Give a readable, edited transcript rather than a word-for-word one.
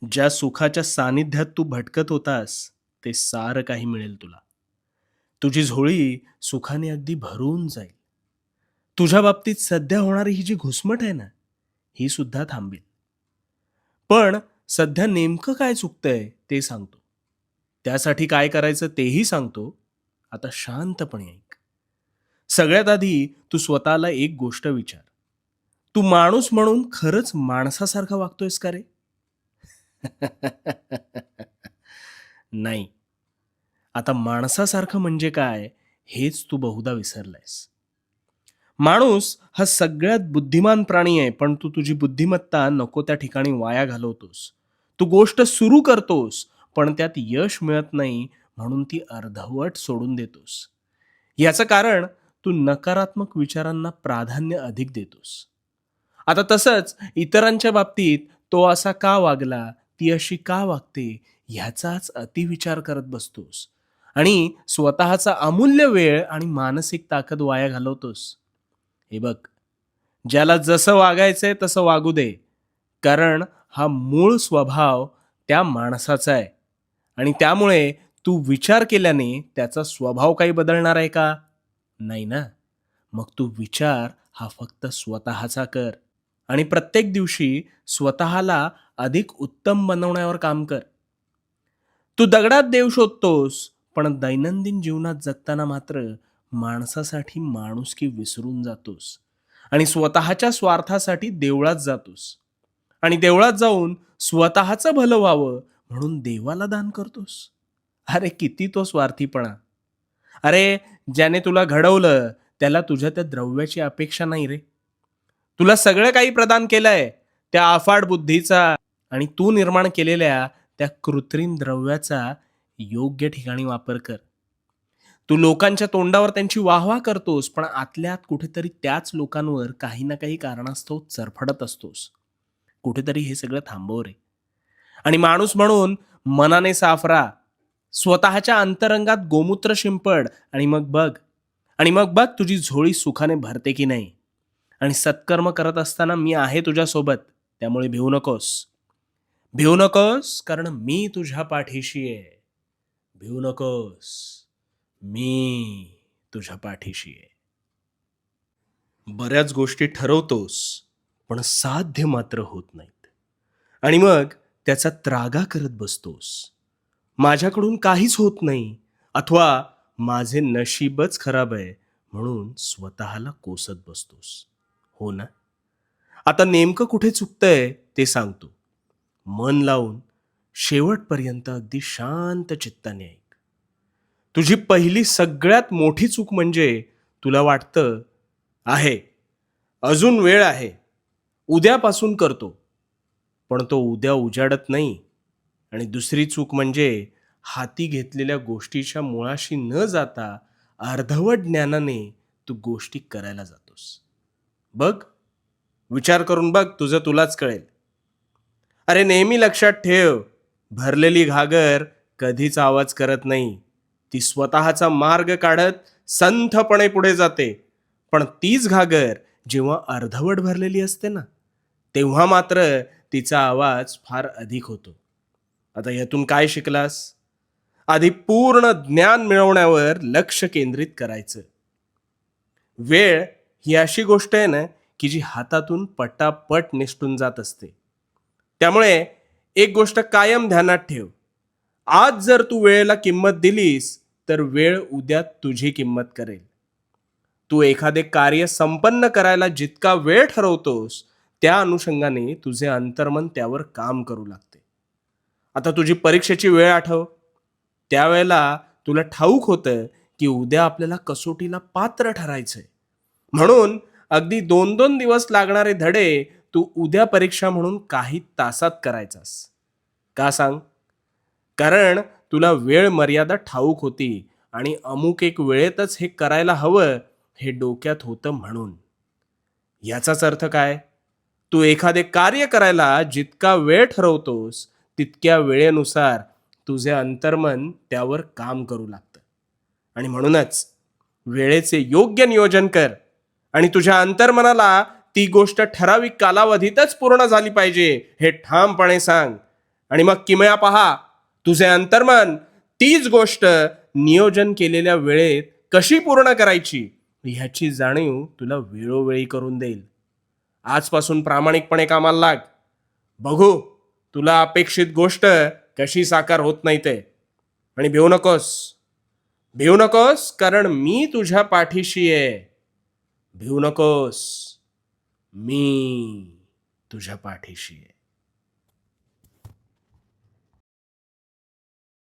ज्या सुखाच्या सानिध्यात तू भटकत होतास, ते सारं काही मिळेल तुला. तुझी झोळी सुखाने अगदी भरून जाईल. तुझ्या बाबतीत सध्या होणारी ही जी घुसमट आहे ना, ही सुद्धा थांबेल. पण सध्या नेमकं काय चुकतंय ते सांगतो. त्यासाठी काय करायचं तेही सांगतो. आता शांतपणे ऐक. सगळ्यात आधी तू स्वतःला एक गोष्ट विचार. तू माणूस म्हणून खरंच माणसासारखा वागतोयस का रे? नाही. आता माणसासारखं म्हणजे काय हेच तू बहुधा विसरलायस. माणूस हा सगळ्यात बुद्धिमान प्राणी आहे, पण तू तुझी बुद्धिमत्ता नको त्या ठिकाणी वाया घालवतोस. तू गोष्ट सुरू करतोस, पण त्यात यश मिळत नाही म्हणून ती अर्धवट सोडून देतोस. याचं कारण तू नकारात्मक विचारांना प्राधान्य अधिक देतोस. आता तसंच इतरांच्या बाबतीत तो असा का वागला, ती अशी का वागते, ह्याचाच अतिविचार करत बसतोस आणि स्वतःचा अमूल्य वेळ आणि मानसिक ताकद वाया घालवतोस. हे बघ, ज्याला जसं वागायचंय तसं वागू दे. कारण हा मूळ स्वभाव त्या माणसाचा आहे आणि त्यामुळे तू विचार केल्याने त्याचा स्वभाव काही बदलणार आहे का? नाही ना. मग तू विचार हा फक्त स्वतःचा कर आणि प्रत्येक दिवशी स्वतःला अधिक उत्तम बनवण्यावर काम कर. तू दगडात देव शोधतोस, पण दैनंदिन जीवनात जगताना मात्र माणसासाठी माणुसकी विसरून जातोस आणि स्वतःच्या स्वार्थासाठी देवळात जातोस आणि देवळात जाऊन स्वतःचं भलं व्हावं म्हणून देवाला दान करतोस. अरे किती तो स्वार्थीपणा. अरे, ज्याने तुला घडवलं त्याला तुझ्या त्या द्रव्याची अपेक्षा नाही रे. तुला सगळं काही प्रदान केलंय, त्या अफाट बुद्धीचा आणि तू निर्माण केलेल्या त्या कृत्रिम द्रव्याचा योग्य ठिकाणी वापर कर. तू लोकांच्या तोंडावर त्यांची वाहवा करतोस, पण आतल्या आत कुठेतरी त्याच लोकांवर काही ना काही कारणास्तव चरफडत असतोस. कुठेतरी हे सगळं थांबव रे. आणि माणूस म्हणून मनाने साफ राहा. स्वतःच्या अंतरंगात गोमूत्र शिंपड आणि मग बघ तुझी झोळी सुखाने भरते की नाही. आणि सत्कर्म करत असताना मी आहे तुझ्यासोबत. त्यामुळे भिवू नकोस. भिवू नकोस, कारण मी तुझ्या पाठीशी आहे. भिवू नकोस. मी तुझ्या पाठीशी आहे. बऱ्याच गोष्टी ठरवतोस, पण साध्य मात्र होत नाहीत. आणि मग त्याचा त्रागा करत बसतोस. माझ्याकडून काहीच होत नाही अथवा माझे नशीबच खराब आहे म्हणून स्वतःला कोसत बसतोस. हो ना? आता नेमकं कुठे चुकतंय ते सांगतो. मन लावून शेवटपर्यंत अगदी शांत चित्ताने ऐक. तुझी पहिली सगळ्यात मोठी चूक म्हणजे तुला वाटतं आहे, अजून वेळ आहे, उद्यापासून करतो. पण तो उद्या उजाडत नाही. आणि दुसरी चूक म्हणजे हाती घेतलेल्या गोष्टीच्या मुळाशी न जाता अर्धवट ज्ञानाने तू गोष्टी करायला जातोस. बघ, विचार करून बघ, तुझं तुलाच कळेल. अरे नेहमी लक्षात ठेव, भरलेली घागर कधीच आवाज करत नाही. ती स्वतःचा मार्ग काढत संथपणे पुढे जाते. पण तीच घागर जेव्हा अर्धवट भरलेली असते ना, तेव्हा मात्र तिचा आवाज फार अधिक होतो. आता यातून काय शिकलास? आधी पूर्ण ज्ञान मिळवण्यावर लक्ष केंद्रित करायचं. वेळ ही अशी गोष्ट आहे ना, की जी हातातून पटापट निसटून जात असते. त्यामुळे एक गोष्ट कायम ध्यानात ठेव. आज जर तू वेळेला किंमत दिलीस, तर वेळ उद्या तुझी किंमत करेल. तू एखादे कार्य संपन्न करायला जितका वेळ ठरवतोस, त्या अनुषंगाने तुझे अंतर्मन त्यावर काम करू लागते. आता तुझी परीक्षेची वेळ आठव. त्यावेळेला तुला ठाऊक होतं की उद्या आपल्याला कसोटीला पात्र ठरायचंय. म्हणून अगदी 2-2 दिवस लागणारे धडे तू उद्या परीक्षा म्हणून काही तासात करायचास. का सांग? कारण तुला वेळ मर्यादा ठाऊक होती आणि अमुक एक वेळेतच हे करायला हवं हे डोक्यात होतं म्हणून. याचाच अर्थ काय? तू एखादे कार्य करायला जितका वेळ ठरवतोस, तितक्या वेळेनुसार तुझे अंतर्मन त्यावर काम करू लागतं. आणि म्हणूनच वेळेचे योग्य नियोजन कर आणि तुझ्या अंतर्मनाला ती गोष्ट ठराविक कालावधीतच पूर्ण झाली पाहिजे हे ठामपणे सांग. आणि मग किमया पहा, तुझे अंतर्मन तीच गोष्ट नियोजन केलेल्या वेळेत कशी पूर्ण करायची ह्याची जाणीव तुला वेळोवेळी करून देईल. आजपासून प्रामाणिकपणे कामाला लाग. बघू तुला अपेक्षित गोष्ट कशी साकार होत नाही ते. आणि भिवू नकोस, कारण मी तुझ्या पाठीशी आहे. भिवू नकोस, मी तुझ्या पाठीशी आहे.